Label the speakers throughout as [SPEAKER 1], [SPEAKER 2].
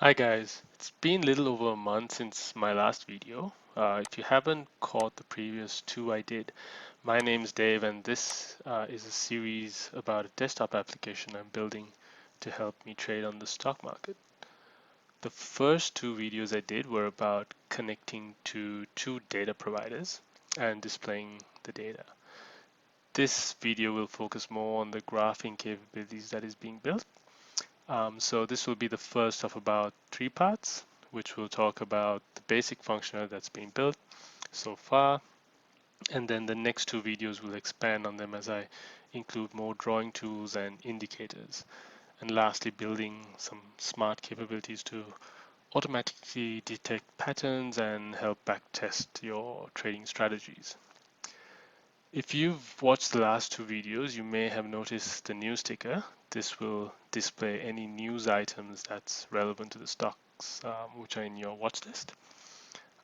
[SPEAKER 1] Hi guys, it's been a little over a month since my last video. If you haven't caught the previous two I did, my name's Dave and this is a series about a desktop application I'm building to help me trade on the stock market. The first two videos I did were about connecting to two data providers and displaying the data. This video will focus more on the graphing capabilities that is being built. So this will be the first of about three parts, which will talk about the basic functionality that's been built so far. And then the next two videos will expand on them as I include more drawing tools and indicators. And lastly, building some smart capabilities to automatically detect patterns and help backtest your trading strategies. If you've watched the last two videos, you may have noticed the news ticker. This will display any news items that's relevant to the stocks which are in your watch list.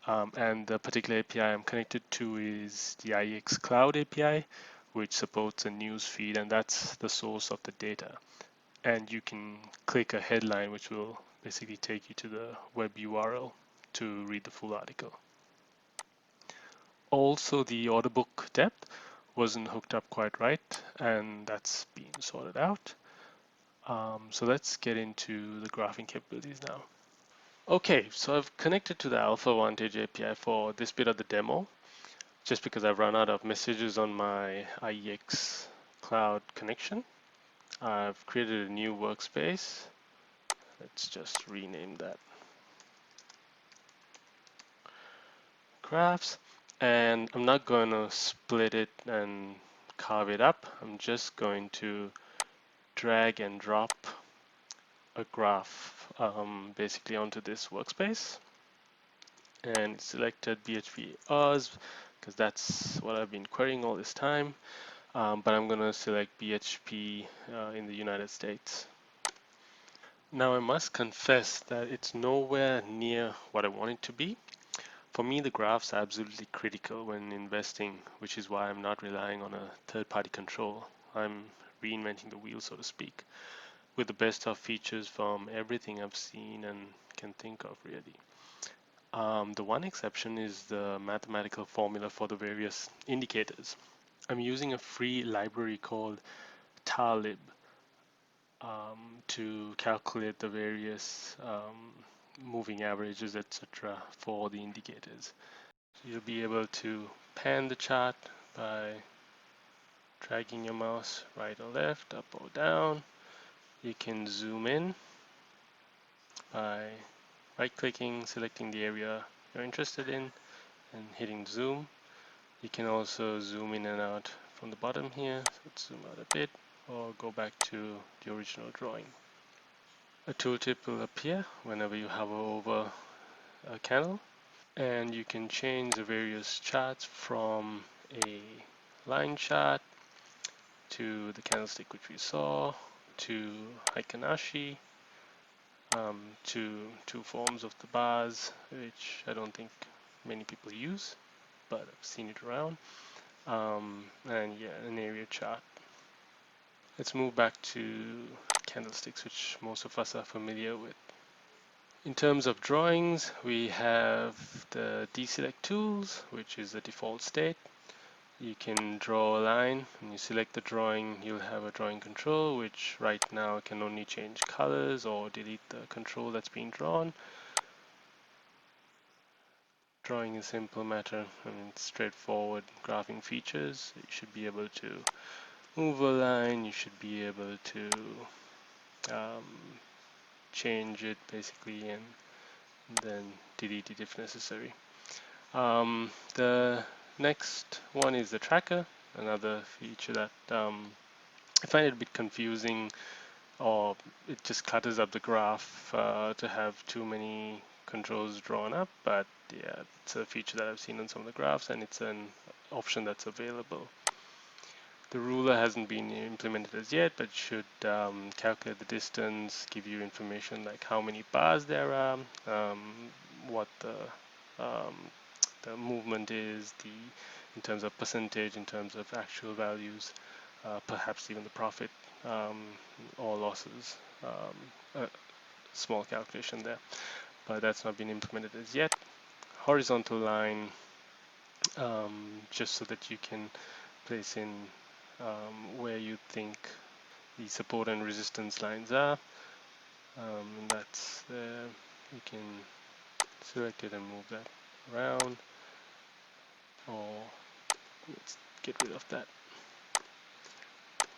[SPEAKER 1] And the particular API I'm connected to is the IEX Cloud API, which supports a news feed, and that's the source of the data. And you can click a headline, which will basically take you to the web URL to read the full article. Also, the order book depth wasn't hooked up quite right, and that's been sorted out. So let's get into the graphing capabilities now. Okay, so I've connected to the Alpha Vantage API for this bit of the demo, just because I've run out of messages on my IEX Cloud connection. I've created a new workspace. Let's just rename that graphs. And I'm not going to split it and carve it up. I'm just going to drag and drop a graph basically onto this workspace and selected BHP Oz because that's what I've been querying all this time. But I'm going to select BHP in the United States. Now I must confess that it's nowhere near what I want it to be. For me, the graphs are absolutely critical when investing, which is why I'm not relying on a third-party control. I'm reinventing the wheel, so to speak, with the best of features from everything I've seen and can think of, really. The one exception is the mathematical formula for the various indicators. I'm using a free library called Talib to calculate the various moving averages, etc., for the indicators. So you'll be able to pan the chart by dragging your mouse right or left, up or down. You can zoom in by right-clicking, selecting the area you're interested in, and hitting zoom. You can also zoom in and out from the bottom here. So let's zoom out a bit or go back to the original drawing. A tooltip will appear whenever you hover over a candle, and you can change the various charts from a line chart to the candlestick which we saw to Heikin-Ashi, to two forms of the bars, which I don't think many people use, but I've seen it around. And yeah, an area chart. Let's move back to candlesticks, which most of us are familiar with. In terms of drawings, we have the deselect tools, which is the default state. You can draw a line. When you select the drawing, you'll have a drawing control, which right now can only change colors or delete the control that's being drawn. Drawing is a simple matter. I mean, it's straightforward graphing features. You should be able to move a line. You should be able to change it basically, and then delete it if necessary. The next one is the tracker, another feature that I find it a bit confusing, or it just clutters up the graph to have too many controls drawn up, but yeah, it's a feature that I've seen on some of the graphs, and it's an option that's available. The ruler hasn't been implemented as yet, but should calculate the distance, give you information like how many bars there are, what the movement is, in terms of percentage, in terms of actual values, perhaps even the profit or losses small calculation there, but that's not been implemented as yet. Horizontal line, just so that you can place in where you think the support and resistance lines are. And that's there. You can select it and move that around, or let's get rid of that.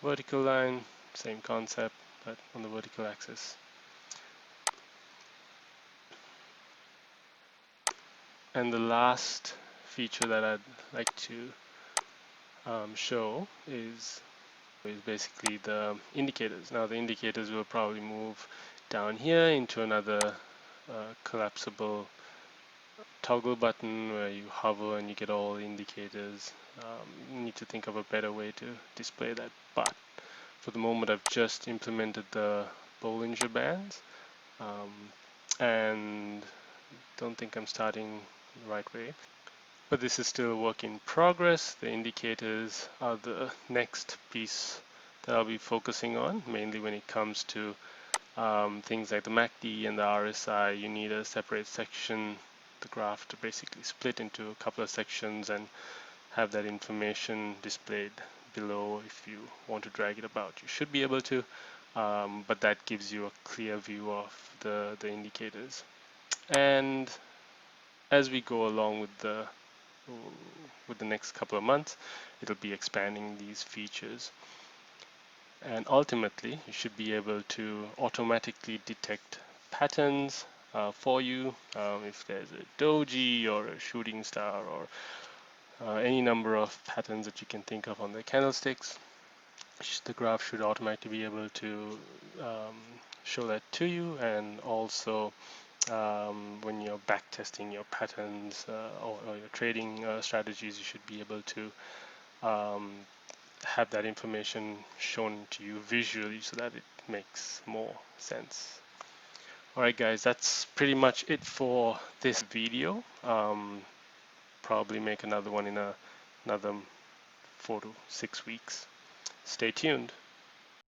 [SPEAKER 1] Vertical line, same concept, but on the vertical axis. And the last feature that I'd like to show is basically the indicators. Now the indicators will probably move down here into another collapsible toggle button where you hover and you get all the indicators. You need to think of a better way to display that, but for the moment I've just implemented the Bollinger Bands, and don't think I'm starting the right way. But this is still a work in progress. The indicators are the next piece that I'll be focusing on, mainly when it comes to things like the MACD and the RSI. You need a separate section, the graph, to basically split into a couple of sections and have that information displayed below. If you want to drag it about, you should be able to, but that gives you a clear view of the indicators. And as we go along with the next couple of months, it'll be expanding these features, and ultimately you should be able to automatically detect patterns for you. If there's a doji or a shooting star or any number of patterns that you can think of on the candlesticks, the graph should automatically be able to show that to you. And also when you're back testing your patterns or your trading strategies, you should be able to have that information shown to you visually so that it makes more sense. Alright guys, that's pretty much it for this video. Probably make another one in another 4 to 6 weeks. Stay tuned.